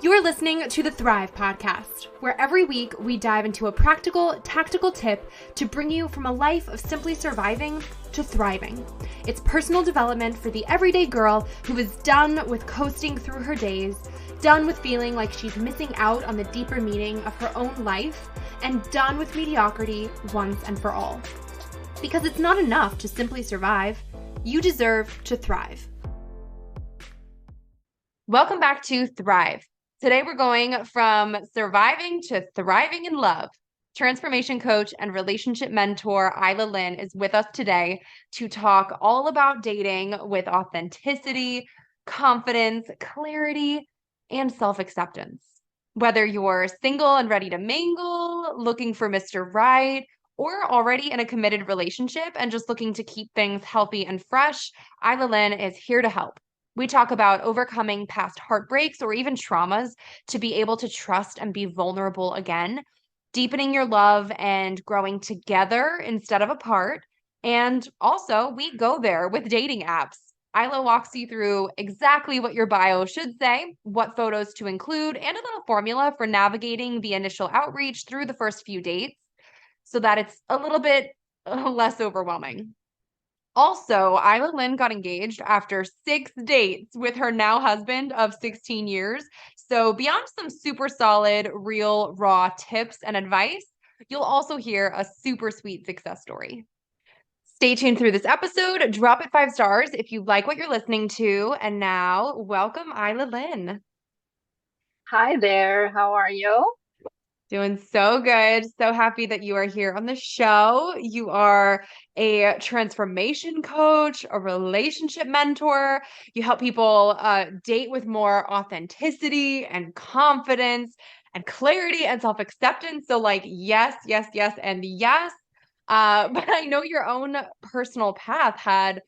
You're listening to the Thrive Podcast, where every week we dive into a practical, tactical tip to bring you from a life of simply surviving to thriving. It's personal development for the everyday girl who is done with coasting through her days, done with feeling like she's missing out on the deeper meaning of her own life, and done with mediocrity once and for all. Because it's not enough to simply survive. You deserve to thrive. Welcome back to Thrive. Today we're going from surviving to thriving in love. Transformation coach and relationship mentor Illa Lynn is with us today to talk all about dating with authenticity, confidence, clarity, and self-acceptance. Whether you're single and ready to mingle, looking for Mr. Right, or already in a committed relationship and just looking to keep things healthy and fresh, Illa Lynn is here to help. We talk about overcoming past heartbreaks or even traumas to be able to trust and be vulnerable again, deepening your love and growing together instead of apart. And also, we go there with dating apps. Illa walks you through exactly what your bio should say, what photos to include, and a little formula for navigating the initial outreach through the first few dates so that it's a little bit less overwhelming. Also, Illa Lynn got engaged after 6 dates with her now husband of 16 years. So beyond some super solid, real, raw tips and advice, you'll also hear a super sweet success story. Stay tuned through this episode. Drop it 5 stars if you like what you're listening to. And now, welcome Illa Lynn. Hi there. How are you? Doing so good. So happy that you are here on the show. You are a transformation coach, a relationship mentor. You help people date with more authenticity and confidence and clarity and self-acceptance. So like, yes, yes, yes, and yes. But I know your own personal path had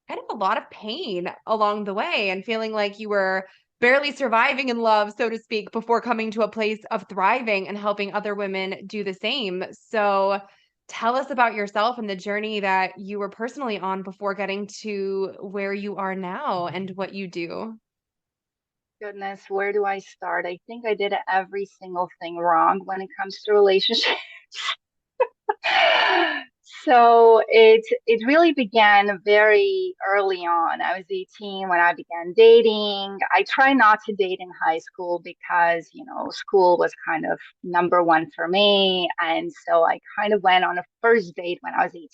kind of a lot of pain along the way and feeling like you were barely surviving in love, so to speak, before coming to a place of thriving and helping other women do the same. So tell us about yourself and the journey that you were personally on before getting to where you are now and what you do. Goodness, where do I start? I think I did every single thing wrong when it comes to relationships. So it really began very early on. I was 18 when I began dating. I try not to date in high school because, school was kind of number one for me. And so I kind of went on a first date when I was 18.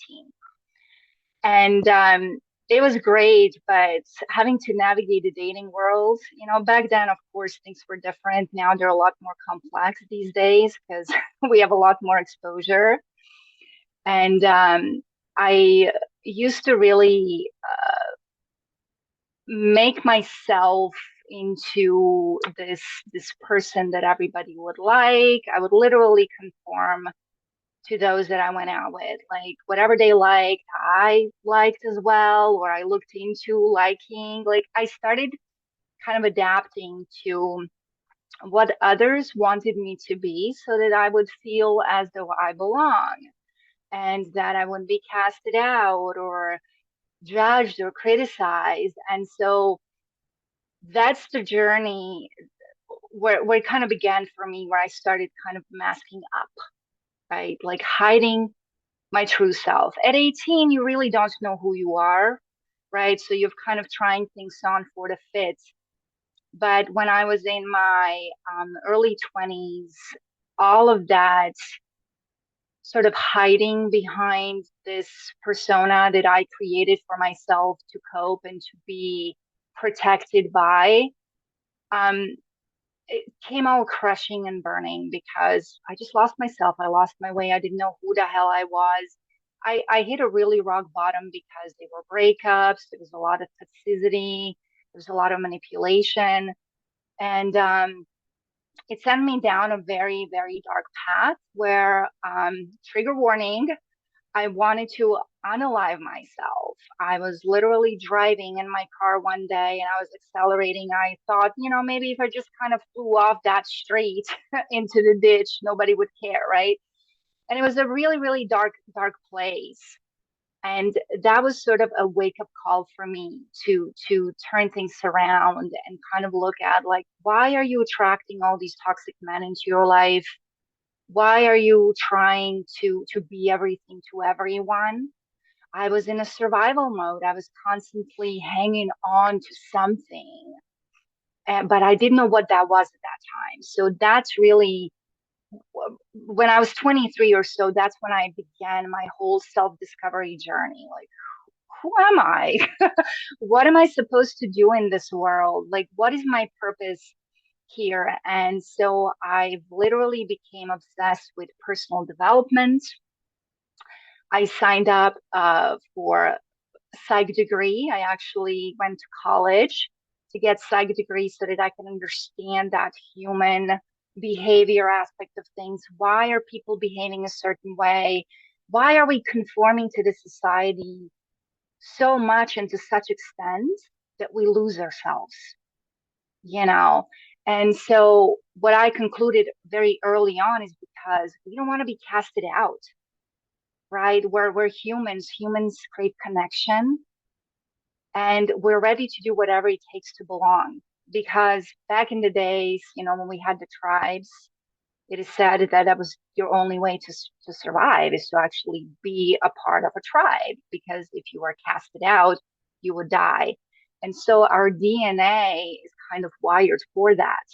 And it was great, but having to navigate the dating world, back then, of course, things were different. Now they're a lot more complex these days because we have a lot more exposure. And I used to really make myself into this person that everybody would like. I would literally conform to those that I went out with. Like whatever they liked, I liked as well, or I looked into liking. Like I started kind of adapting to what others wanted me to be so that I would feel as though I belong and that I wouldn't be casted out or judged or criticized. And so that's the journey where it kind of began for me, where I started kind of masking up, right? Like hiding my true self. At 18, you really don't know who you are, right? So you're kind of trying things on for the fit. But when I was in my early 20s, all of that sort of hiding behind this persona that I created for myself to cope and to be protected by, um, it came all crushing and burning because I just lost myself. I lost my way. I didn't know who the hell I was. I hit a really rock bottom because they were breakups. There was a lot of toxicity. There was a lot of manipulation. And it sent me down a very, very dark path where, trigger warning, I wanted to unalive myself. I was literally driving in my car one day and I was accelerating. I thought, maybe if I just kind of flew off that street into the ditch, nobody would care, right? And it was a really, really dark, dark place. And that was sort of a wake up call for me to turn things around and kind of look at, like, why are you attracting all these toxic men into your life? Why are you trying to be everything to everyone? I was in a survival mode. I was constantly hanging on to something, but I didn't know what that was at that time. So that's really when I was 23 or so, that's when I began my whole self-discovery journey. Like, who am I? What am I supposed to do in this world? Like, what is my purpose here? And so I literally became obsessed with personal development. I signed up for psych degree. I actually went to college to get psych degree so that I can understand that human behavior aspect of things. Why are people behaving a certain way? Why are we conforming to this society so much and to such extent that we lose ourselves, you know? And so what I concluded very early on is because we don't want to be casted out, right? We're humans. Humans crave connection, and we're ready to do whatever it takes to belong. Because back in the days, when we had the tribes, it is said that that was your only way to survive, is to actually be a part of a tribe. Because if you were casted out, you would die. And so our DNA is kind of wired for that.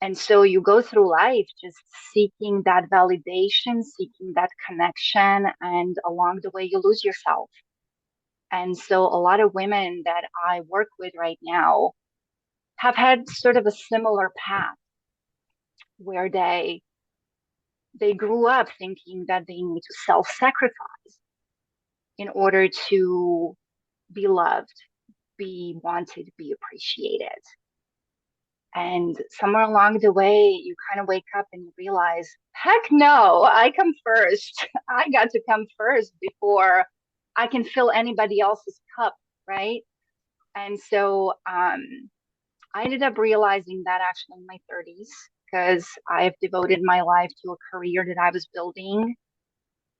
And so you go through life just seeking that validation, seeking that connection, and along the way, you lose yourself. And so a lot of women that I work with right now have had sort of a similar path where they grew up thinking that they need to self-sacrifice in order to be loved, be wanted, be appreciated. And somewhere along the way, you kind of wake up and you realize, heck no, I come first. I got to come first before I can fill anybody else's cup, right? And so I ended up realizing that actually in my 30s, because I've devoted my life to a career that I was building.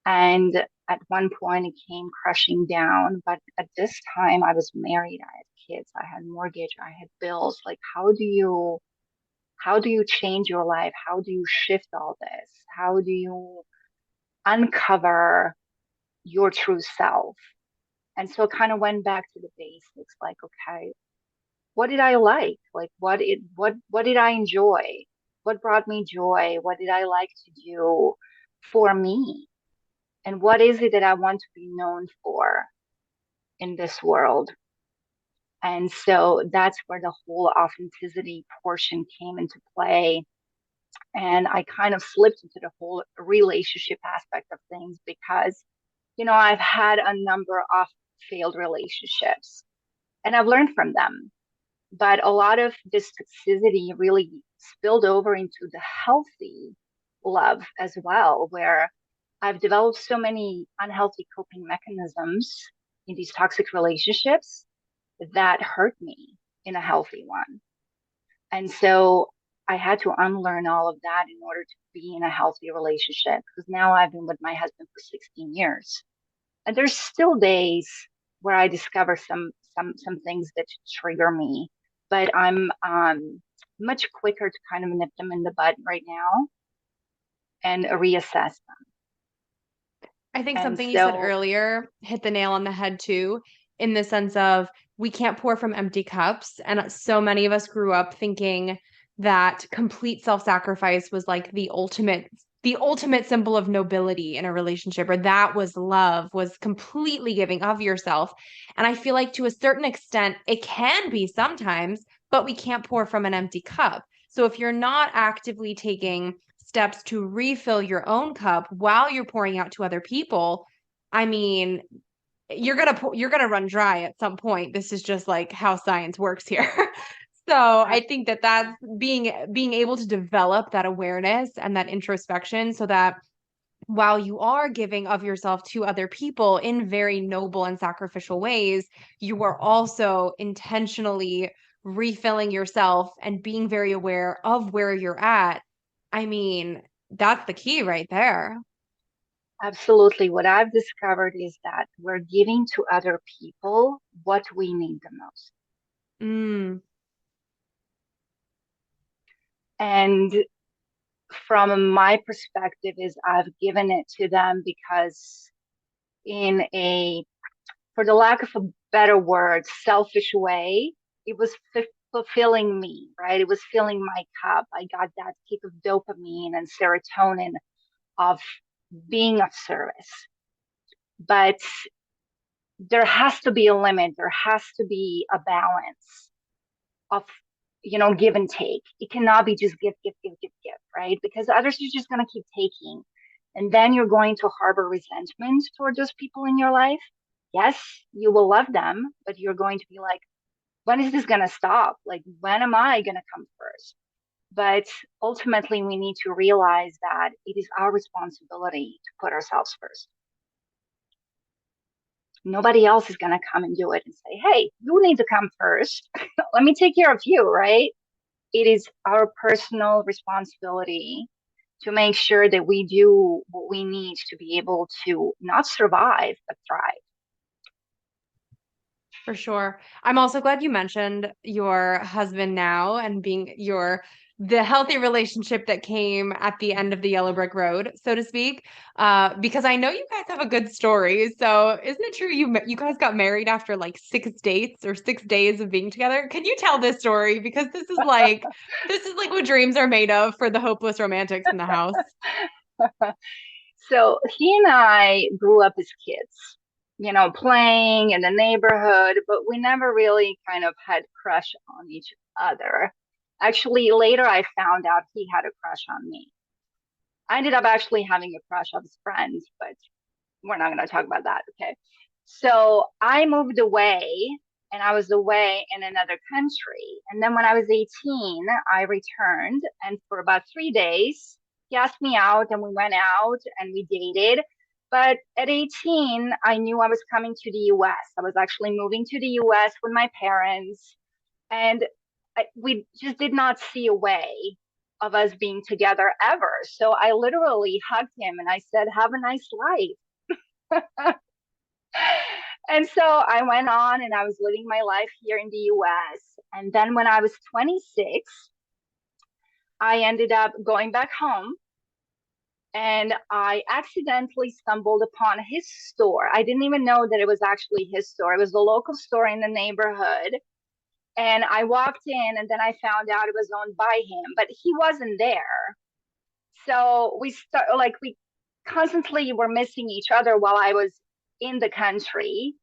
And at one point it came crushing down. But at this time, I was married, I had kids, I had mortgage, I had bills. Like, how do you change your life? How do you shift all this? How do you uncover your true self? And so it kind of went back to the basics, like, okay, what did I like? Like, what did I enjoy? What brought me joy? What did I like to do for me? And what is it that I want to be known for in this world? And so that's where the whole authenticity portion came into play. And I kind of slipped into the whole relationship aspect of things because, I've had a number of failed relationships and I've learned from them. But a lot of this toxicity really spilled over into the healthy love as well, where I've developed so many unhealthy coping mechanisms in these toxic relationships that hurt me in a healthy one. And so I had to unlearn all of that in order to be in a healthy relationship, because now I've been with my husband for 16 years. And there's still days where I discover some things that trigger me, but I'm much quicker to kind of nip them in the bud right now and reassess them. I think And something you said so, earlier hit the nail on the head too, in the sense of we can't pour from empty cups. And so many of us grew up thinking that complete self-sacrifice was like the ultimate symbol of nobility in a relationship, or that was love, was completely giving of yourself. And I feel like to a certain extent, it can be sometimes, but we can't pour from an empty cup. So if you're not actively taking steps to refill your own cup while you're pouring out to other people, I mean, you're gonna run dry at some point. This is just like how science works here. So I think that that's being able to develop that awareness and that introspection, so that while you are giving of yourself to other people in very noble and sacrificial ways, you are also intentionally refilling yourself and being very aware of where you're at. I mean, that's the key right there. Absolutely. What I've discovered is that we're giving to other people what we need the most. Mm, And from my perspective is I've given it to them because in a, for the lack of a better word, selfish way, it was fulfilling me, right? It was filling my cup. I got that kick of dopamine and serotonin of being of service. But there has to be a limit. There has to be a balance of, give and take. It cannot be just give, give, give, give, give, right? Because others are just going to keep taking. And then you're going to harbor resentment toward those people in your life. Yes, you will love them, but you're going to be like, when is this going to stop? Like, when am I going to come first? But ultimately, we need to realize that it is our responsibility to put ourselves first. Nobody else is going to come and do it and say, hey, you need to come first. Let me take care of you, right? It is our personal responsibility to make sure that we do what we need to be able to not survive, but thrive. for sure. I'm also glad you mentioned your husband now and being the healthy relationship that came at the end of the yellow brick road, so to speak. Because I know you guys have a good story. So isn't it true you guys got married after like 6 dates or 6 days of being together? Can you tell this story? Because this is like what dreams are made of for the hopeless romantics in the house. So he and I grew up as kids, playing in the neighborhood, but we never really kind of had crush on each other. Actually, later I found out he had a crush on me. I ended up actually having a crush on his friends, but we're not going to talk about that. Okay. So I moved away and I was away in another country. And then when I was 18, I returned. And for about 3 days, he asked me out and we went out and we dated. But at 18, I knew I was coming to the US. I was actually moving to the US with my parents. And we just did not see a way of us being together ever. So I literally hugged him and I said, have a nice life. And so I went on and I was living my life here in the US. And then when I was 26, I ended up going back home and I accidentally stumbled upon his store. I didn't even know that it was actually his store. It was the local store in the neighborhood. And I walked in and then I found out it was owned by him, but he wasn't there. So we constantly were missing each other while I was in the country.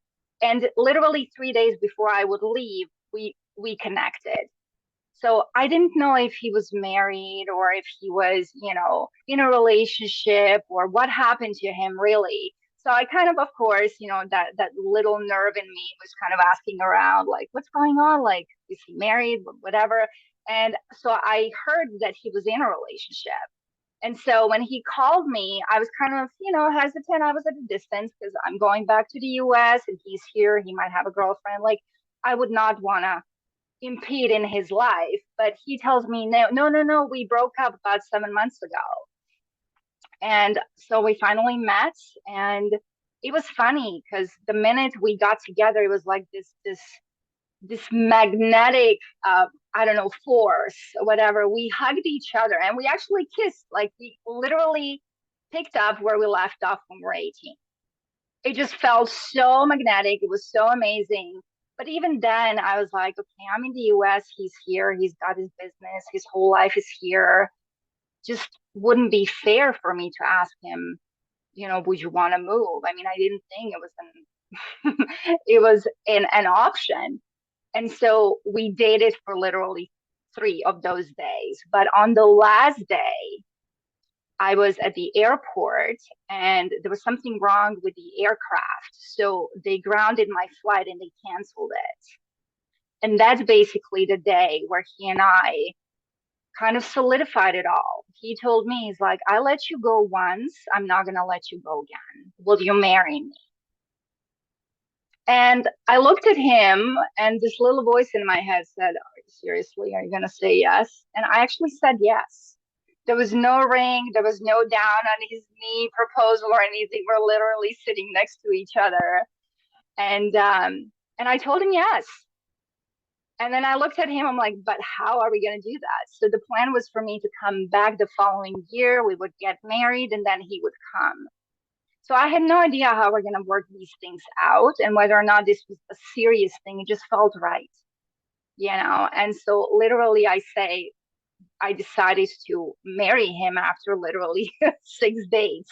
And literally 3 days before I would leave, we connected. So I didn't know if he was married or if he was, in a relationship or what happened to him really. So I kind of course, that little nerve in me was kind of asking around, like, what's going on? Like, is he married? Whatever. And so I heard that he was in a relationship. And so when he called me, I was kind of, hesitant. I was at a distance because I'm going back to the US and he's here. He might have a girlfriend. Like, I would not want to impede in his life. But he tells me, no, no, no, no. We broke up about 7 months ago. And so we finally met. And it was funny because the minute we got together, it was like this magnetic I don't know, force or whatever. We hugged each other and we actually kissed. Like we literally picked up where we left off when we were 18. It just felt so magnetic. It was so amazing. But even then I was like, okay, I'm in the US, he's here, he's got his business, his whole life is here. Just wouldn't be fair for me to ask him, would you want to move? I mean, I didn't think it was it was an option. And so we dated for literally 3 of those days. But on the last day, I was at the airport and there was something wrong with the aircraft. So they grounded my flight and they canceled it. And that's basically the day where he and I kind of solidified it all. He told me, he's like, I let you go once. I'm not going to let you go again. Will you marry me? And I looked at him, and this little voice in my head said, seriously, are you going to say yes? And I actually said yes. There was no ring, there was no down on his knee proposal or anything. We're literally sitting next to each other. And I told him yes. And then I looked at him, I'm like, but how are we going to do that? So the plan was for me to come back the following year. We would get married and then he would come. So I had no idea how we're going to work these things out and whether or not this was a serious thing. It just felt right, you know? And so literally I say, I decided to marry him after literally 6 days.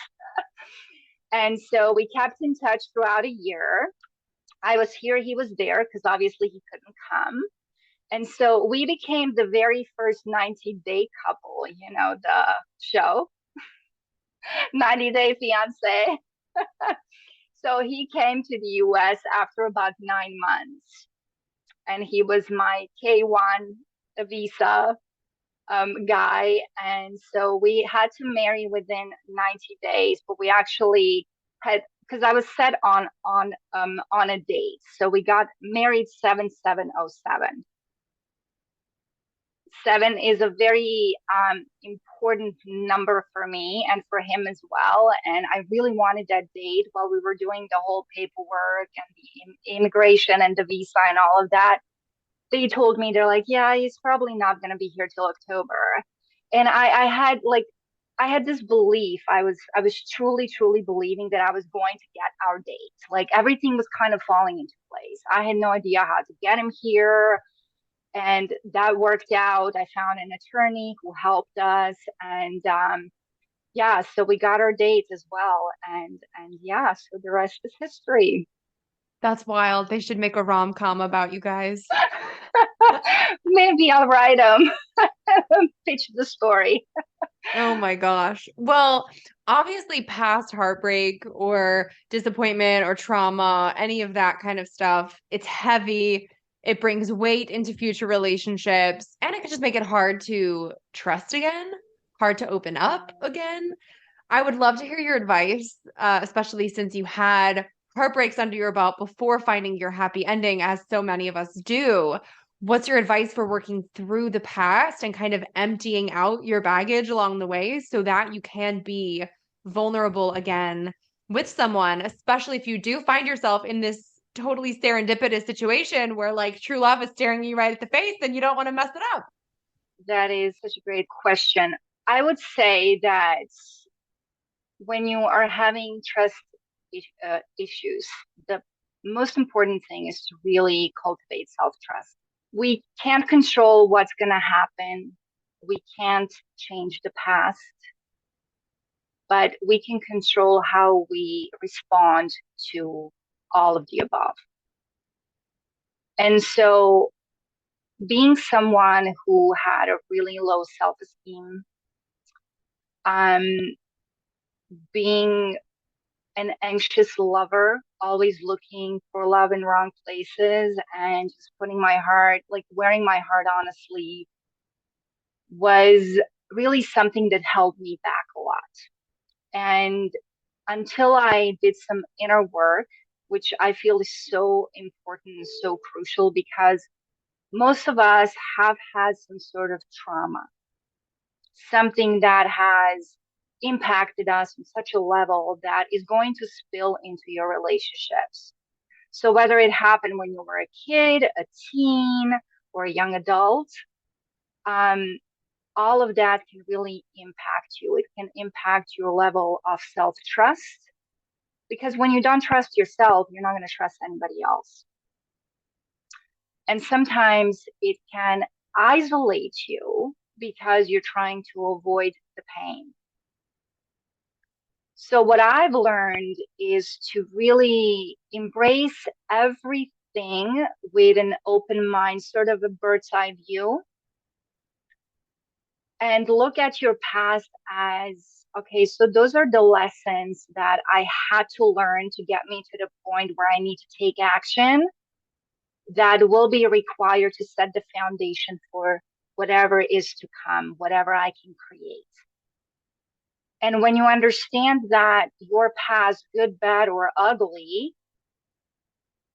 And so we kept in touch throughout a year. I was here, he was there because obviously he couldn't come. And so we became the very first 90-day couple, you know, the show, 90 Day Fiance. So he came to the US after about 9 months, and he was my K1 visa guy. And so we had to marry within 90 days, but we actually had, because I was set on a date. So we got married 7707. Seven is a very important number for me and for him as well. And I really wanted that date while we were doing the whole paperwork and the immigration and the visa and all of that. They told me, they're like, yeah, he's probably not going to be here till October. And I had this belief. I was truly, truly believing that I was going to get our date. Like everything was kind of falling into place. I had no idea how to get him here, and that worked out. I found an attorney who helped us, and yeah, so we got our date as well, and yeah, so the rest is history. That's wild. They should make a rom-com about you guys. Maybe I'll write them, pitch the story. Oh my gosh. Well, obviously, past heartbreak or disappointment or trauma, any of that kind of stuff, it's heavy. It brings weight into future relationships, and it could just make it hard to trust again, hard to open up again. I would love to hear your advice, especially since you had heartbreaks under your belt before finding your happy ending, as so many of us do. What's your advice for working through the past and kind of emptying out your baggage along the way so that you can be vulnerable again with someone, especially if you do find yourself in this totally serendipitous situation where like true love is staring you right at the face and you don't want to mess it up? That is such a great question. I would say that when you are having trust issues, the most important thing is to really cultivate self-trust. We can't control what's going to happen. We can't change the past, but we can control how we respond to all of the above. And so being someone who had a really low self-esteem, um, being an anxious lover, always looking for love in wrong places and just putting my heart, like wearing my heart on a sleeve, was really something that held me back a lot. And until I did some inner work, which I feel is so important and so crucial, because most of us have had some sort of trauma, something that has impacted us on such a level that is going to spill into your relationships. So whether it happened when you were a kid, a teen, or a young adult, um, all of that can really impact you. It can impact your level of self-trust, because when you don't trust yourself, you're not going to trust anybody else. And sometimes it can isolate you because you're trying to avoid the pain. So what I've learned is to really embrace everything with an open mind, sort of a bird's eye view, and look at your past as, okay, so those are the lessons that I had to learn to get me to the point where I need to take action that will be required to set the foundation for whatever is to come, whatever I can create. And when you understand that your past, good, bad, or ugly,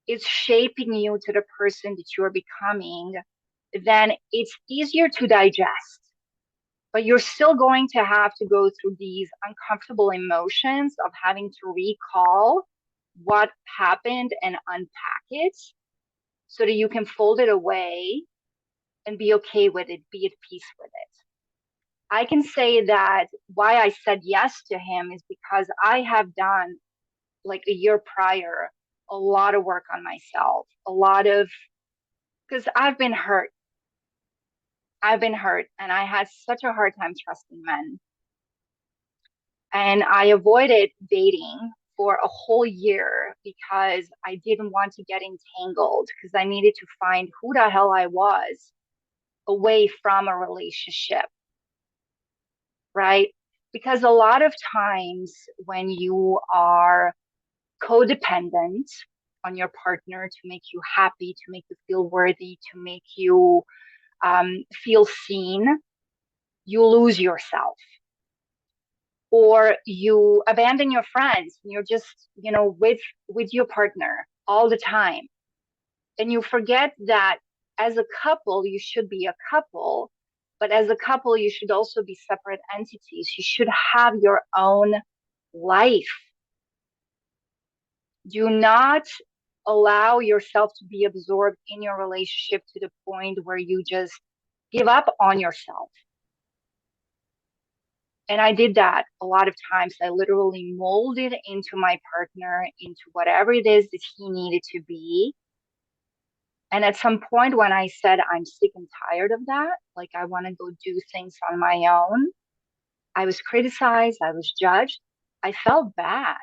is shaping you to the person that you're becoming, then it's easier to digest. but you're still going to have to go through these uncomfortable emotions of having to recall what happened and unpack it so that you can fold it away and be okay with it, be at peace with it. I can say that why I said yes to him is because I have done, like a year prior, a lot of work on myself, because I've been hurt. I've been hurt and I had such a hard time trusting men. And I avoided dating for a whole year because I didn't want to get entangled, because I needed to find who the hell I was away from a relationship, right? Because a lot of times when you are codependent on your partner to make you happy, to make you feel worthy, to make you feel seen, you lose yourself. Or you abandon your friends and you're just, with your partner all the time. And you forget that as a couple, you should be a couple, but as a couple, you should also be separate entities. You should have your own life. Do not allow yourself to be absorbed in your relationship to the point where you just give up on yourself. And I did that a lot of times. I literally molded into my partner, into whatever it is that he needed to be. And at some point when I said, I'm sick and tired of that, like I want to go do things on my own, I was criticized, I was judged, I felt bad.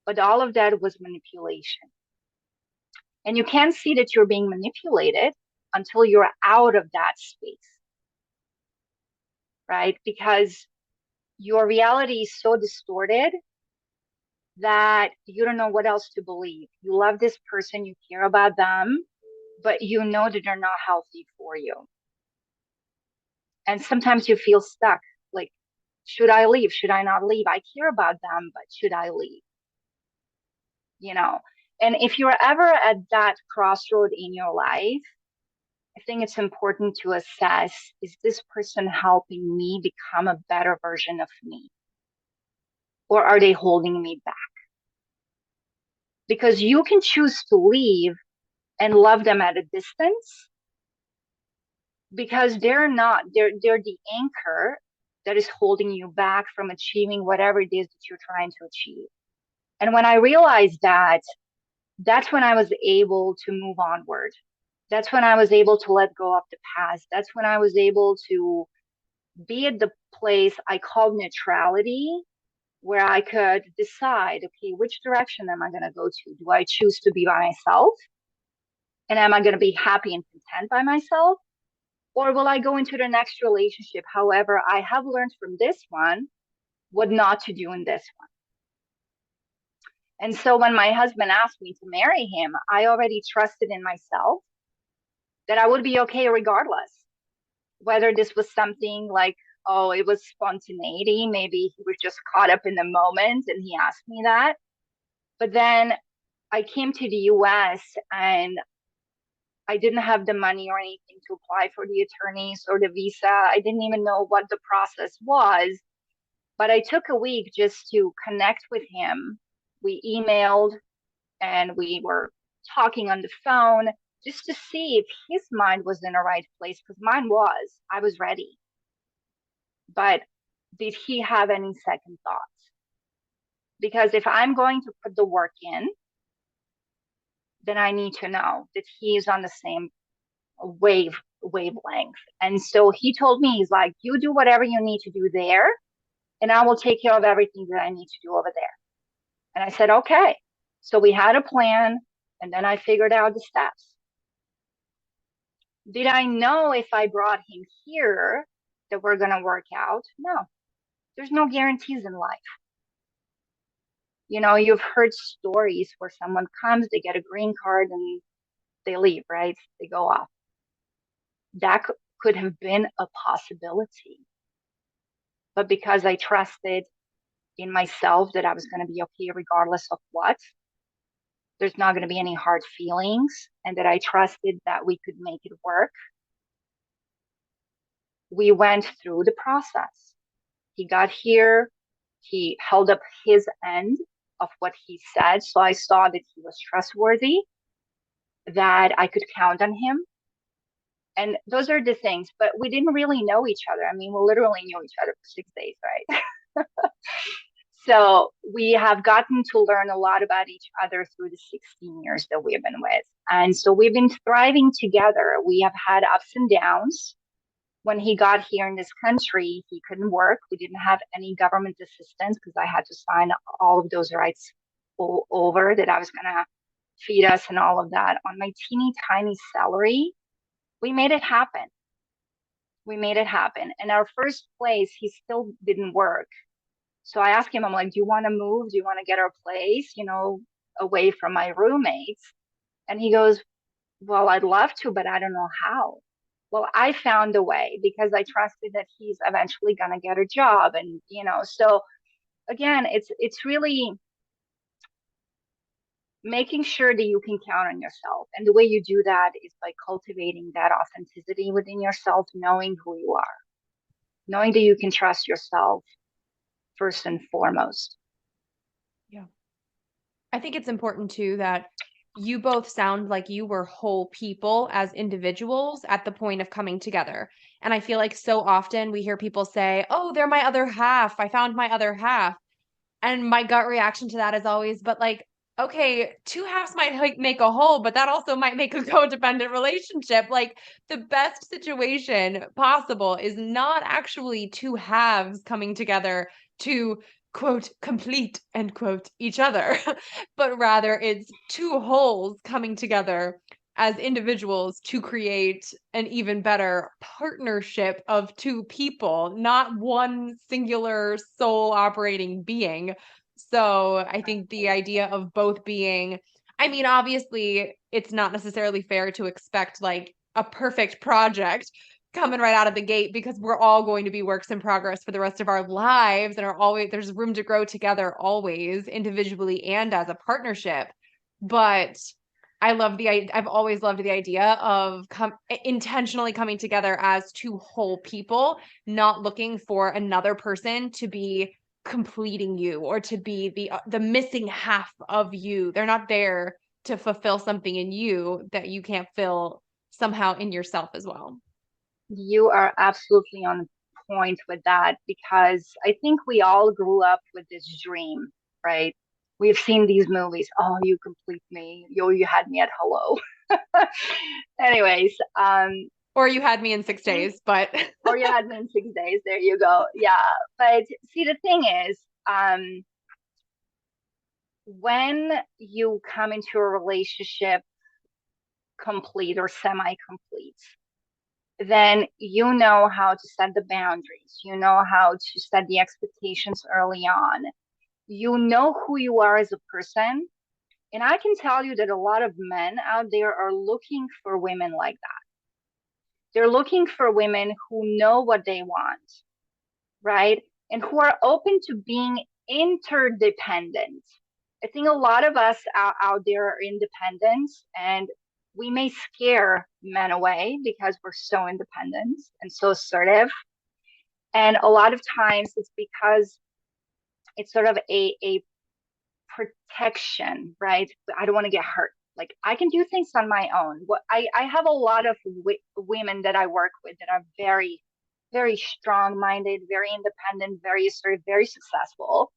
But all of that was manipulation. And you can't see that you're being manipulated until you're out of that space, right? Because your reality is so distorted that you don't know what else to believe. You love this person, you care about them, but you know that they're not healthy for you. And sometimes you feel stuck. Like, should I leave? Should I not leave? I care about them, but should I leave? You know? And if you're ever at that crossroad in your life, I think it's important to assess, is this person helping me become a better version of me? Or are they holding me back? Because you can choose to leave and love them at a distance, because they're the anchor that is holding you back from achieving whatever it is that you're trying to achieve. And when I realized that, that's when I was able to move onward. That's when I was able to let go of the past. That's when I was able to be at the place I called neutrality, where I could decide, okay, which direction am I going to go to? Do I choose to be by myself? And am I going to be happy and content by myself? Or will I go into the next relationship? However, I have learned from this one what not to do in this one. And so when my husband asked me to marry him, I already trusted in myself that I would be okay regardless. Whether this was something like, oh, it was spontaneity, maybe he was just caught up in the moment and he asked me that. But then I came to the US and I didn't have the money or anything to apply for the attorneys or the visa. I didn't even know what the process was. But I took a week just to connect with him. We emailed and we were talking on the phone just to see if his mind was in the right place, because mine was. I was ready. But did he have any second thoughts? Because if I'm going to put the work in, then I need to know that he's on the same wavelength. And so he told me, he's like, you do whatever you need to do there, and I will take care of everything that I need to do over there. And I said, okay. So we had a plan, and then I figured out the steps. Did I know if I brought him here that we're going to work out? No, there's no guarantees in life. You've heard stories where someone comes, they get a green card, and they leave, right? They go off. That could have been a possibility. But because I trusted in myself that I was going to be okay regardless of what, there's not going to be any hard feelings, and that I trusted that we could make it work, we went through the process. He got here, he held up his end of what he said. So I saw that he was trustworthy, that I could count on him. And those are the things, but we didn't really know each other. I mean, we literally knew each other for 6 days, right? So we have gotten to learn a lot about each other through the 16 years that we have been with. And so we've been thriving together. We have had ups and downs. When he got here in this country, he couldn't work. We didn't have any government assistance because I had to sign all of those rights over that I was going to feed us and all of that. On my teeny tiny salary, we made it happen. We made it happen. And our first place, he still didn't work. So I asked him, I'm like, do you want to move? Do you want to get our place, away from my roommates? And he goes, well, I'd love to, but I don't know how. Well, I found a way because I trusted that he's eventually going to get a job. And, so again, it's really making sure that you can count on yourself. And the way you do that is by cultivating that authenticity within yourself, knowing who you are, knowing that you can trust yourself first and foremost. Yeah. I think it's important too that you both sound like you were whole people as individuals at the point of coming together. And I feel like so often we hear people say, "Oh, they're my other half. I found my other half." And my gut reaction to that is always, but like, okay, two halves might like make a whole, but that also might make a codependent relationship. Like the best situation possible is not actually two halves coming together to quote complete end quote each other, but rather it's two wholes coming together as individuals to create an even better partnership of two people, not one singular soul operating being. So I think the idea of both being, I mean, obviously, it's not necessarily fair to expect like a perfect project coming right out of the gate because we're all going to be works in progress for the rest of our lives and are always there's room to grow together always individually and as a partnership. But I've always loved the idea of intentionally coming together as two whole people, not looking for another person to be completing you or to be the missing half of you. They're not there to fulfill something in you that you can't fill somehow in yourself as well. You are absolutely on point with that because I think we all grew up with this dream, right? We've seen these movies. Oh, you complete me. You had me at hello. Anyways, Or you had me in 6 days, but or you had me in 6 days. There you go. Yeah. But see, the thing is, when you come into a relationship complete or semi-complete, then you know how to set the boundaries. You know how to set the expectations early on. You know who you are as a person. And I can tell you that a lot of men out there are looking for women like that. They're looking for women who know what they want, right? And who are open to being interdependent. I think a lot of us out there are independent and we may scare men away because we're so independent and so assertive. And a lot of times it's because it's sort of a protection, right? I don't want to get hurt. Like I can do things on my own. I have a lot of women that I work with that are very, very strong minded, very independent, very assertive, very successful.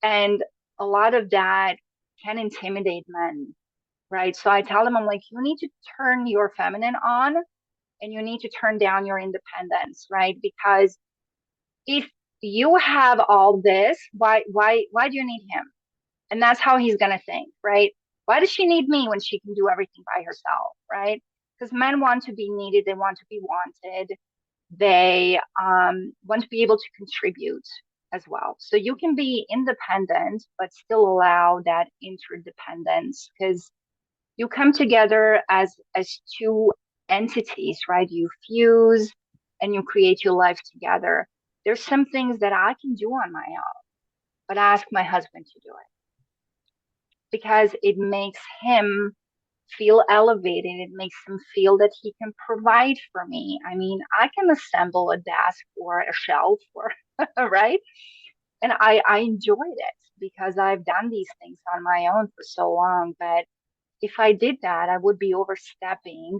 And a lot of that can intimidate men, right? So I tell them, I'm like, you need to turn your feminine on and you need to turn down your independence, right? Because if you have all this, why do you need him? And that's how he's gonna think, right? Why does she need me when she can do everything by herself, right? Because men want to be needed, they want to be wanted, they want to be able to contribute as well. So you can be independent, but still allow that interdependence because you come together as two entities, right? You fuse and you create your life together. There's some things that I can do on my own, but I ask my husband to do it because it makes him feel elevated. It makes him feel that he can provide for me. I mean, I can assemble a desk or a shelf or right. And I enjoyed it because I've done these things on my own for so long. But if I did that, I would be overstepping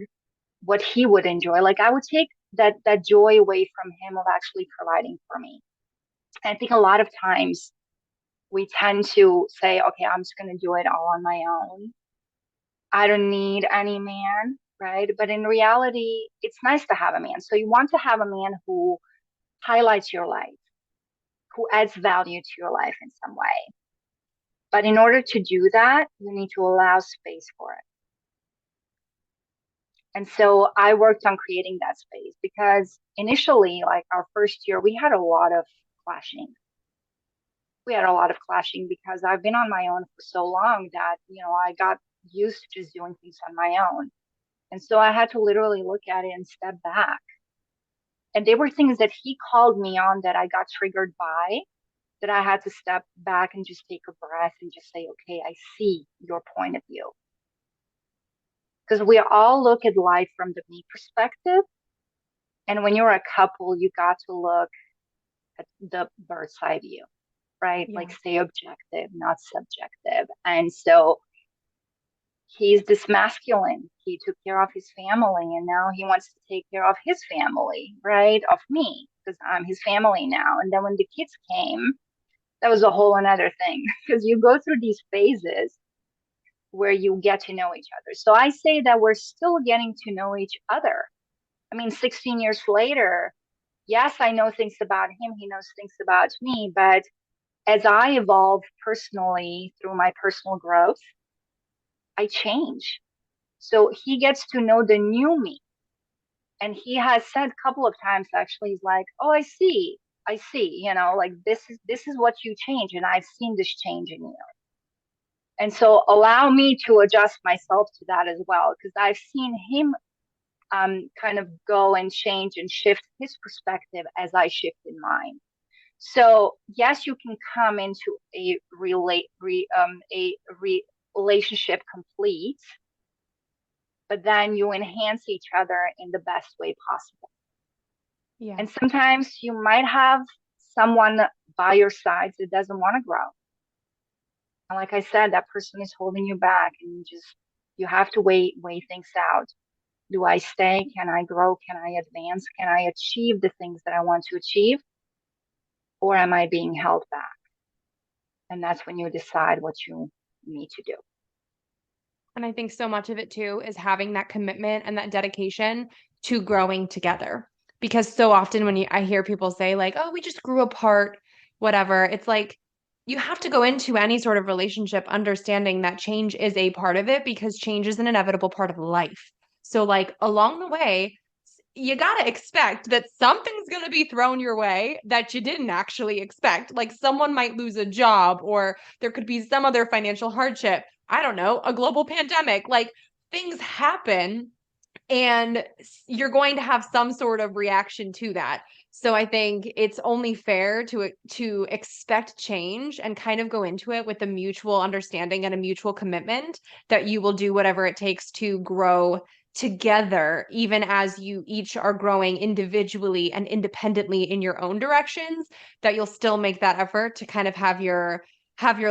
what he would enjoy. Like I would take that joy away from him of actually providing for me. And I think a lot of times we tend to say, okay, I'm just going to do it all on my own. I don't need any man, right? But in reality, it's nice to have a man. So you want to have a man who highlights your life, who adds value to your life in some way. But in order to do that, you need to allow space for it. And so I worked on creating that space because initially, like our first year, we had a lot of clashing. We had a lot of clashing because I've been on my own for so long that, I got used to just doing things on my own. And so I had to literally look at it and step back. And there were things that he called me on that I got triggered by, that I had to step back and just take a breath and just say, okay, I see your point of view. Because we all look at life from the me perspective. And when you're a couple, you got to look at the bird's eye view, right? Yeah. Like stay objective, not subjective. And so he's this masculine. He took care of his family and now he wants to take care of his family, right? Of me, because I'm his family now. And then when the kids came, that was a whole another thing because you go through these phases where you get to know each other. So I say that we're still getting to know each other. I mean, 16 years later, yes, I know things about him. He knows things about me. But as I evolve personally through my personal growth, I change. So he gets to know the new me. And he has said a couple of times actually, he's like, oh, I see, like this is what you change. And I've seen this change in you. And so allow me to adjust myself to that as well, because I've seen him kind of go and change and shift his perspective as I shifted mine. So yes, you can come into a relationship complete, but then you enhance each other in the best way possible. Yeah. And sometimes you might have someone by your side that doesn't want to grow. And like I said, that person is holding you back, and you have to weigh things out. Do I stay? Can I grow? Can I advance? Can I achieve the things that I want to achieve? Or am I being held back? And that's when you decide what you need to do. And I think so much of it too is having that commitment and that dedication to growing together. Because so often when I hear people say, like, oh, we just grew apart, whatever, it's like you have to go into any sort of relationship understanding that change is a part of it because change is an inevitable part of life. So, like, along the way, you got to expect that something's going to be thrown your way that you didn't actually expect. Like, someone might lose a job, or there could be some other financial hardship. I don't know, a global pandemic. Like, things happen and you're going to have some sort of reaction to that. So I think it's only fair to expect change and kind of go into it with a mutual understanding and a mutual commitment that you will do whatever it takes to grow together, even as you each are growing individually and independently in your own directions, that you'll still make that effort to kind of have your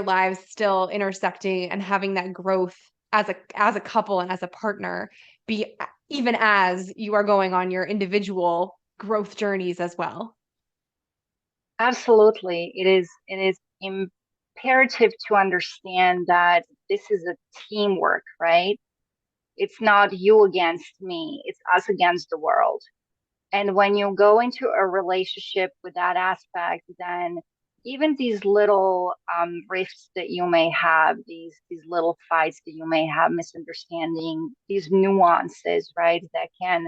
lives still intersecting and having that growth as a couple and as a partner be even as you are going on your individual growth journeys as well. Absolutely. It is imperative to understand that this is a teamwork, right? It's not you against me, it's us against the world. And when you go into a relationship with that aspect, then even these little rifts that you may have, these little fights that you may have, misunderstanding, these nuances, right, that can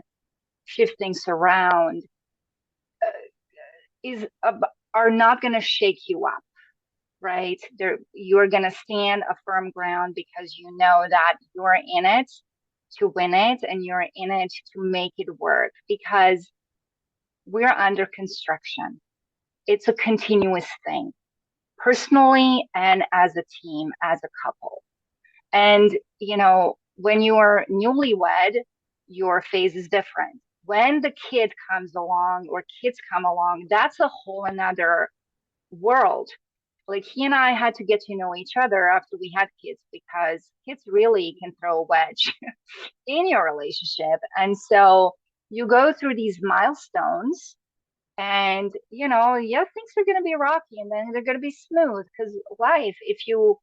shift things around, is are not going to shake you up, right? You're going to stand a firm ground because you know that you're in it to win it and you're in it to make it work, because we're under construction. It's a continuous thing, personally and as a team, as a couple. And, When you are newlywed, your phase is different. When the kid comes along or kids come along, that's a whole another world. Like he and I had to get to know each other after we had kids because kids really can throw a wedge in your relationship. And so you go through these milestones and yeah, things are going to be rocky and then they're going to be smooth because life, if you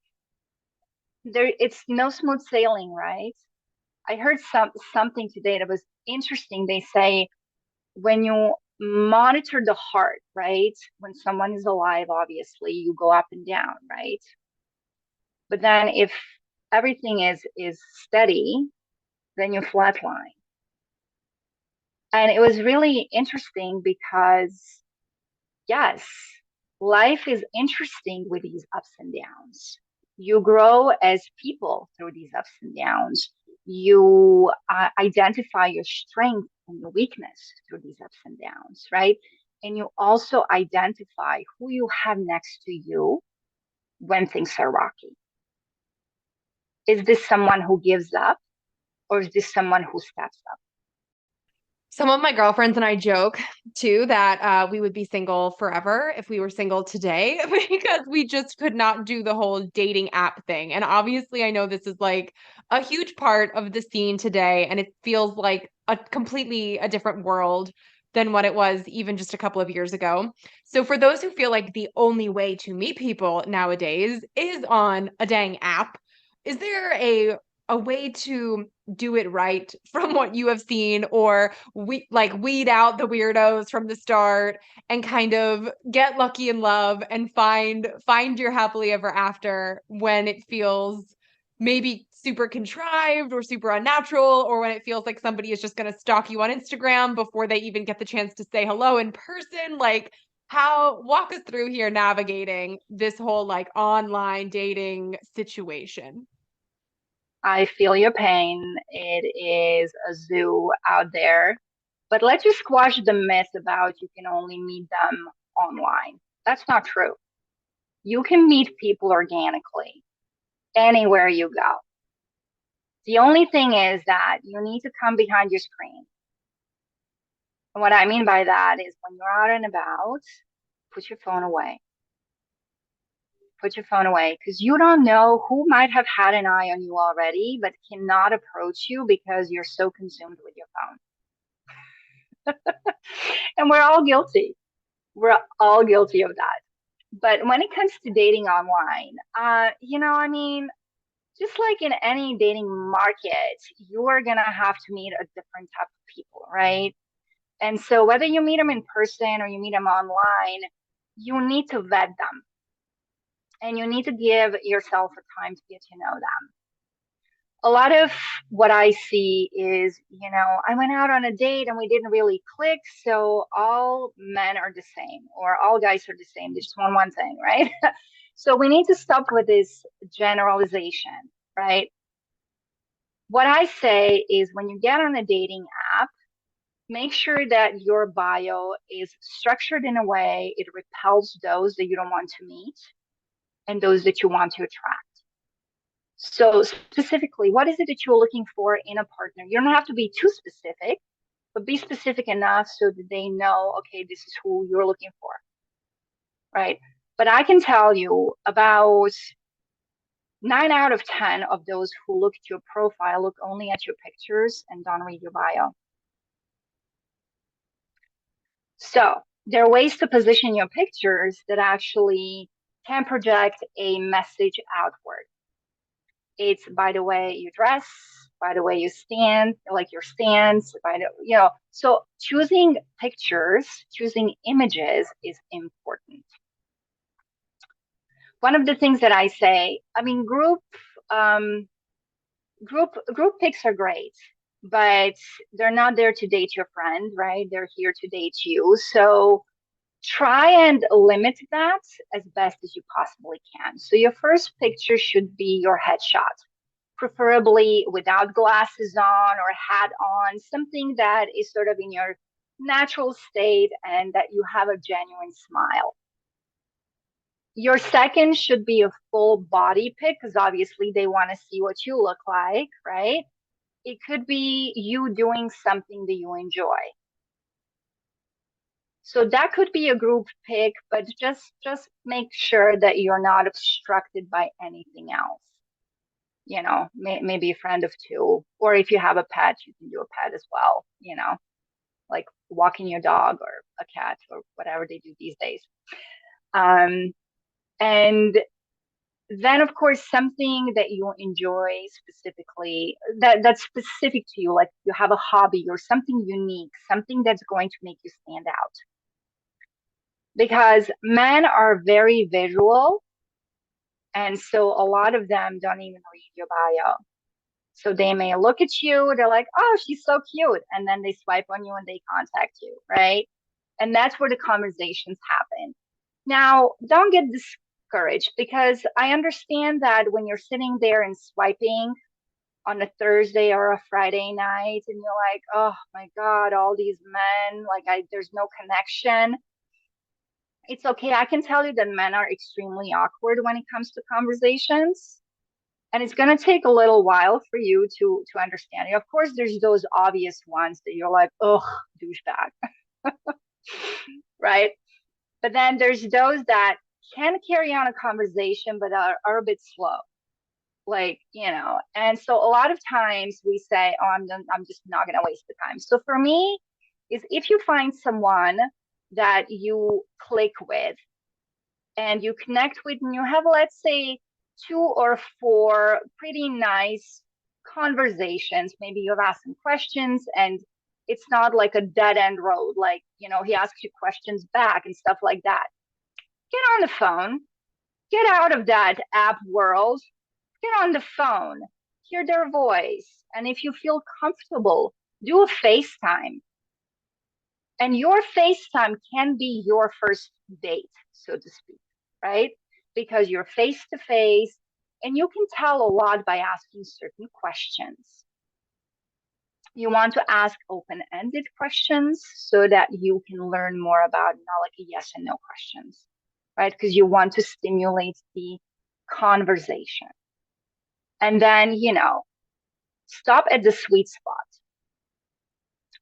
there, it's no smooth sailing, right? I heard something today that was interesting. They say when you monitor the heart, right? When someone is alive, obviously you go up and down, right? But then if everything is steady, then you flatline. And it was really interesting because yes, life is interesting with these ups and downs. You grow as people through these ups and downs. You identify your strength and your weakness through these ups and downs, right? And you also identify who you have next to you when things are rocky. Is this someone who gives up, or is this someone who steps up? Some of my girlfriends and I joke too that we would be single forever if we were single today because we just could not do the whole dating app thing. And obviously, I know this is like a huge part of the scene today, and it feels like a completely a different world than what it was even just a couple of years ago. So for those who feel like the only way to meet people nowadays is on a dang app, is there a way to do it right from what you have seen, or we like weed out the weirdos from the start and kind of get lucky in love and find your happily ever after when it feels maybe super contrived or super unnatural, or when it feels like somebody is just going to stalk you on Instagram before they even get the chance to say hello in person? Like, how walk us through here navigating this whole like online dating situation. I feel your pain. It is a zoo out there. But let's just squash the myth about you can only meet them online. That's not true. You can meet people organically anywhere you go. The only thing is that you need to come behind your screen. And what I mean by that is when you're out and about, put your phone away. Put your phone away because you don't know who might have had an eye on you already, but cannot approach you because you're so consumed with your phone. And we're all guilty. We're all guilty of that. But when it comes to dating online, I mean, just like in any dating market, you are going to have to meet a different type of people, right? And so whether you meet them in person or you meet them online, you need to vet them and you need to give yourself a time to get to know them. A lot of what I see is, I went out on a date and we didn't really click, so all men are the same or all guys are the same. They just want one thing, right? So we need to stop with this generalization, right? What I say is when you get on a dating app, make sure that your bio is structured in a way it repels those that you don't want to meet and those that you want to attract. So specifically, what is it that you're looking for in a partner? You don't have to be too specific, but be specific enough so that they know, okay, this is who you're looking for, right? But I can tell you about 9 out of 10 of those who look at your profile look only at your pictures and don't read your bio. So there are ways to position your pictures that actually can project a message outward. It's by the way you dress, by the way you stand, like your stance, so choosing pictures, choosing images is important. One of the things that I say, I mean, um, group pics are great, but they're not there to date your friend, right? They're here to date you. So try and limit that as best as you possibly can. So your first picture should be your headshot, preferably without glasses on or hat on, something that is sort of in your natural state and that you have a genuine smile. Your second should be a full body pic because obviously they want to see what you look like, right? It could be you doing something that you enjoy. So that could be a group pic, but just make sure that you're not obstructed by anything else. Maybe a friend of two, or if you have a pet, you can do a pet as well, like walking your dog or a cat or whatever they do these days. Um, and then of course something that you enjoy specifically that's specific to you, like you have a hobby or something unique, something that's going to make you stand out. Because men are very visual, and so a lot of them don't even read your bio. So they may look at you, they're like, oh, she's so cute, and then they swipe on you and they contact you, right? And that's where the conversations happen. Now, don't get discouraged, because I understand that when you're sitting there and swiping on a Thursday or a Friday night and you're like, oh my God, all these men, like there's no connection. It's okay. I can tell you that men are extremely awkward when it comes to conversations. And it's going to take a little while for you to understand it. Of course, there's those obvious ones that you're like, oh, douchebag, right? But then there's those that can carry on a conversation, but are a bit slow. And so a lot of times we say, oh, I'm just not going to waste the time. So for me, is if you find someone that you click with and you connect with, and you have, let's say, 2 or 4 pretty nice conversations, maybe you've asked him questions and it's not like a dead end road, like, he asks you questions back and stuff like that. Get on the phone, get out of that app world, get on the phone, hear their voice. And if you feel comfortable, do a FaceTime. And your FaceTime can be your first date, so to speak, right? Because you're face to face and you can tell a lot by asking certain questions. You want to ask open-ended questions so that you can learn more about, not like a yes and no questions, right? Because you want to stimulate the conversation. And then, stop at the sweet spot.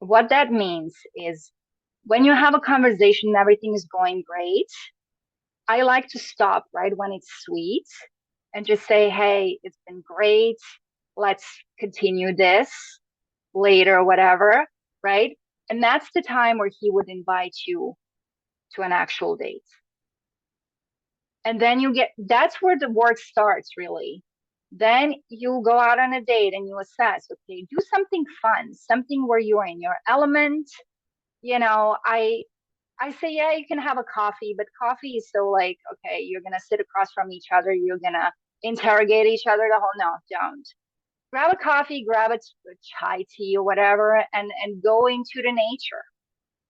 What that means is when you have a conversation, everything is going great. I like to stop right when it's sweet and just say, hey, it's been great. Let's continue this later, whatever, right? And that's the time where he would invite you to an actual date. And then that's where the work starts, really. Then you go out on a date and you assess, okay, do something fun, something where you're in your element. I say, yeah, you can have a coffee, but coffee is so like, okay, you're going to sit across from each other. You're going to interrogate each other the whole, no, don't. Grab a coffee, grab a chai tea or whatever, and go into the nature.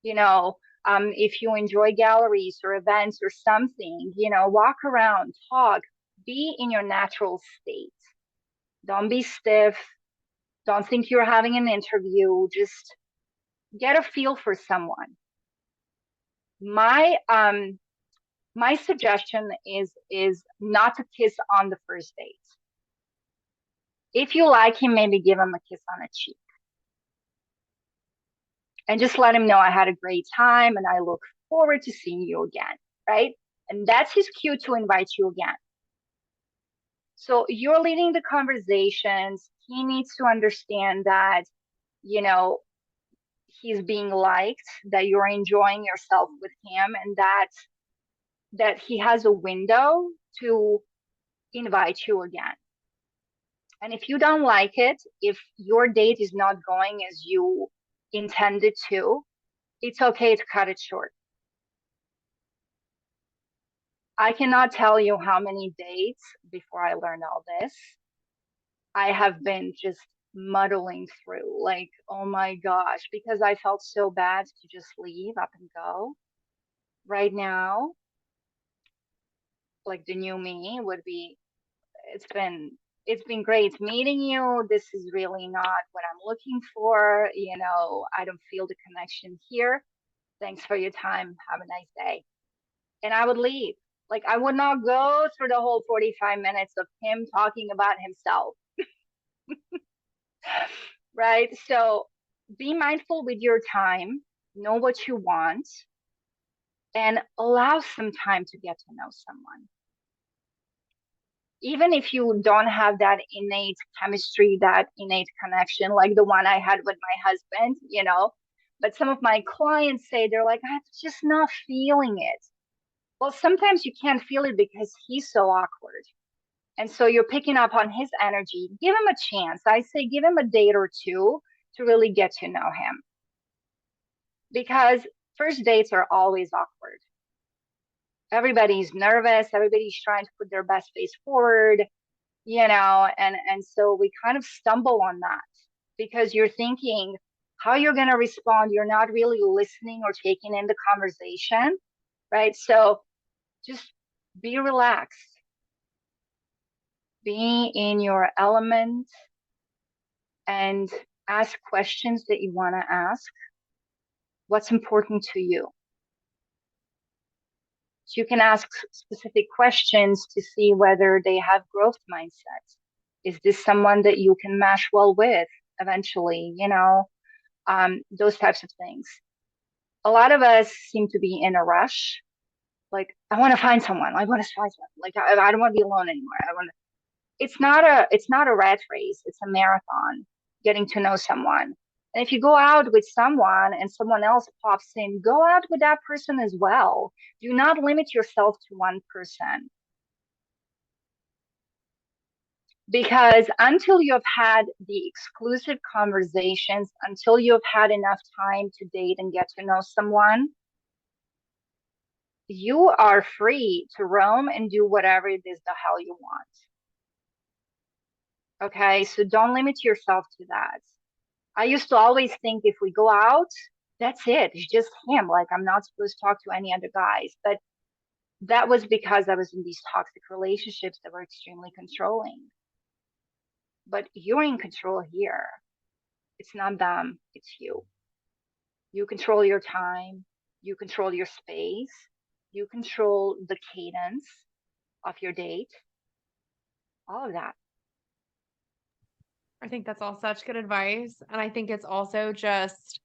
If you enjoy galleries or events or something, walk around, talk, be in your natural state. Don't be stiff. Don't think you're having an interview. Just get a feel for someone. My suggestion is not to kiss on the first date. If you like him, maybe give him a kiss on a cheek. And just let him know, I had a great time and I look forward to seeing you again, right? And that's his cue to invite you again. So you're leading the conversations. He needs to understand that, he's being liked, that you're enjoying yourself with him, and that he has a window to invite you again. And if you don't like it, if your date is not going as you intended to, it's okay to cut it short. I cannot tell you how many dates before I learned all this I have been just muddling through, like, oh my gosh, because I felt so bad to just leave up and go. Right now, like the new me would be, it's been great meeting you. This is really not what I'm looking for. I don't feel the connection here. Thanks for your time. Have a nice day. And I would leave. Like, I would not go through the whole 45 minutes of him talking about himself. Right? So be mindful with your time, know what you want, and allow some time to get to know someone. Even if you don't have that innate chemistry, that innate connection, like the one I had with my husband, but some of my clients say they're like, I'm just not feeling it. Well, sometimes you can't feel it because he's so awkward. And so you're picking up on his energy. Give him a chance. I say give him a date or two to really get to know him. Because first dates are always awkward. Everybody's nervous, everybody's trying to put their best face forward, and so we kind of stumble on that because you're thinking how you're going to respond. You're not really listening or taking in the conversation, right? So just be relaxed, be in your element, and ask questions that you want to ask. What's important to you? So you can ask specific questions to see whether they have growth mindset. Is this someone that you can mesh well with eventually? Those types of things. A lot of us seem to be in a rush. Like, I want to find someone. I want to find someone. Like, I don't want to be alone anymore. It's not a rat race. It's a marathon, getting to know someone. And if you go out with someone and someone else pops in, go out with that person as well. Do not limit yourself to one person. Because until you've had the exclusive conversations, until you've had enough time to date and get to know someone, you are free to roam and do whatever it is the hell you want. Okay, so don't limit yourself to that. I used to always think if we go out, that's it. It's just him. Like, I'm not supposed to talk to any other guys. But that was because I was in these toxic relationships that were extremely controlling. But you're in control here. It's not them, it's you. You control your time, you control your space, you control the cadence of your date, all of that. I think that's all such good advice. And I think it's also just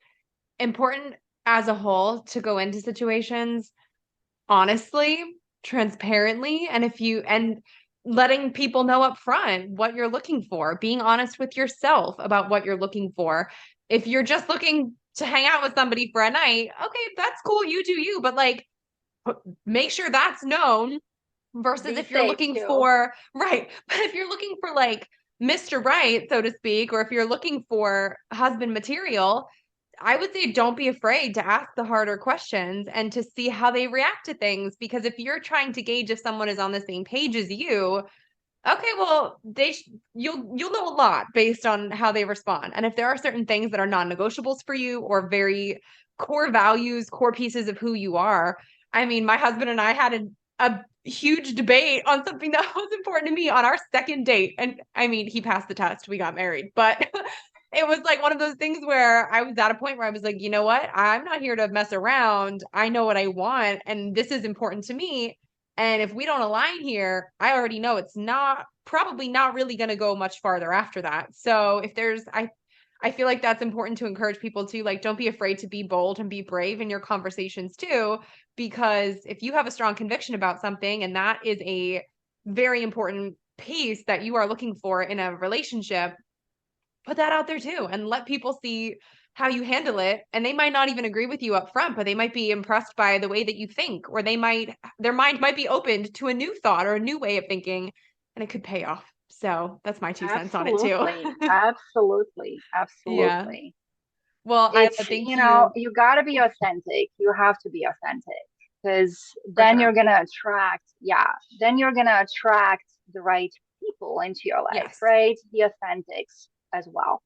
important as a whole to go into situations honestly, transparently, and letting people know up front what you're looking for, being honest with yourself about what you're looking for. If you're just looking to hang out with somebody for a night, okay, that's cool, you do you, but like make sure that's known versus Be if you're safe looking too. for right, but if you're looking for like Mr. Right, so to speak, or if you're looking for husband material, I would say don't be afraid to ask the harder questions and to see how they react to things. Because if you're trying to gauge if someone is on the same page as you, okay, well, you'll know a lot based on how they respond. And if there are certain things that are non-negotiables for you or very core values, core pieces of who you are. I mean, my husband and I had a huge debate on something that was important to me on our second date. And I mean, he passed the test, we got married, but it was like one of those things where I was at a point where I was like, you know what? I'm not here to mess around. I know what I want, and this is important to me. And if we don't align here, I already know it's probably not really going to go much farther after that. So if I feel like that's important to encourage people to like, don't be afraid to be bold and be brave in your conversations too, because if you have a strong conviction about something and that is a very important piece that you are looking for in a relationship, put that out there too and let people see how you handle it. And they might not even agree with you up front, but they might be impressed by the way that you think, or their mind might be opened to a new thought or a new way of thinking, and it could pay off. So that's my 2 cents on it too. Absolutely. Absolutely. Yeah. Absolutely. Well, Ila, It's, thank you. you got to be authentic. You have to be authentic because For then sure. you're going to attract, yeah, then you're going to attract the right people into your life, Yes, right? The authentics as well.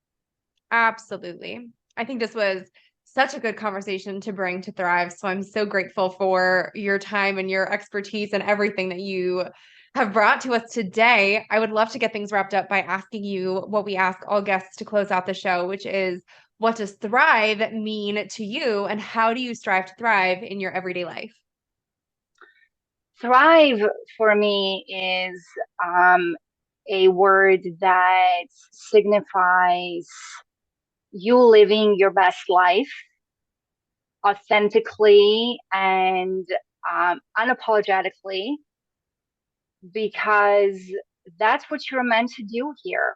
absolutely. I think this was such a good conversation to bring to Thrive. So I'm so grateful for your time and your expertise and everything that you have brought to us today. I would love to get things wrapped up by asking you what we ask all guests to close out the show, which is what does thrive mean to you and how do you strive to thrive in your everyday life? Thrive for me is a word that signifies you living your best life authentically and unapologetically, because that's what you're meant to do here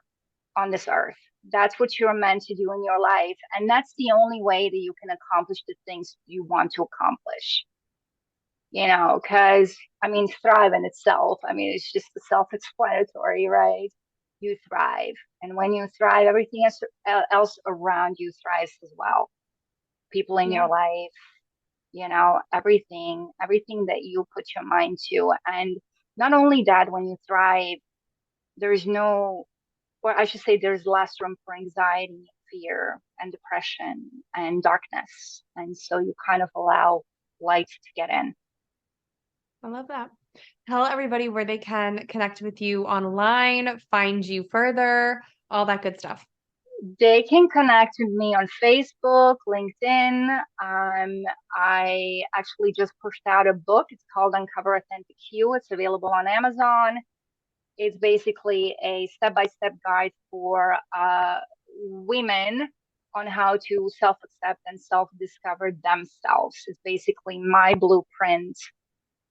on this earth. That's what you're meant to do in your life. And that's the only way that you can accomplish the things you want to accomplish. Because I mean, thrive in itself, I mean, it's just self explanatory, right? You thrive. And when you thrive, everything else around you thrives as well. People in your life, everything that you put your mind to. And not only that, when you thrive, there's no, or I should say, there's less room for anxiety, fear, and depression and darkness. And so you kind of allow light to get in. I love that. Tell everybody where they can connect with you online, find you further, all that good stuff. They can connect with me on Facebook, LinkedIn. I actually just pushed out a book. It's called Uncover Authentic You. It's available on Amazon. It's basically a step-by-step guide for women on how to self-accept and self-discover themselves. It's basically my blueprint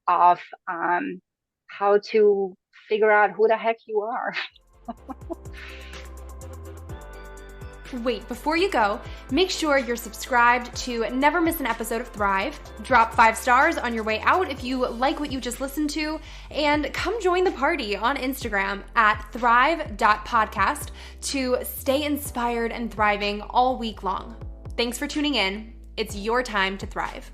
of how to figure out who the heck you are. Wait, before you go, make sure you're subscribed to never miss an episode of Thrive. Drop 5 stars on your way out if you like what you just listened to, and come join the party on Instagram at thrive.podcast to stay inspired and thriving all week long. Thanks for tuning in. It's your time to thrive.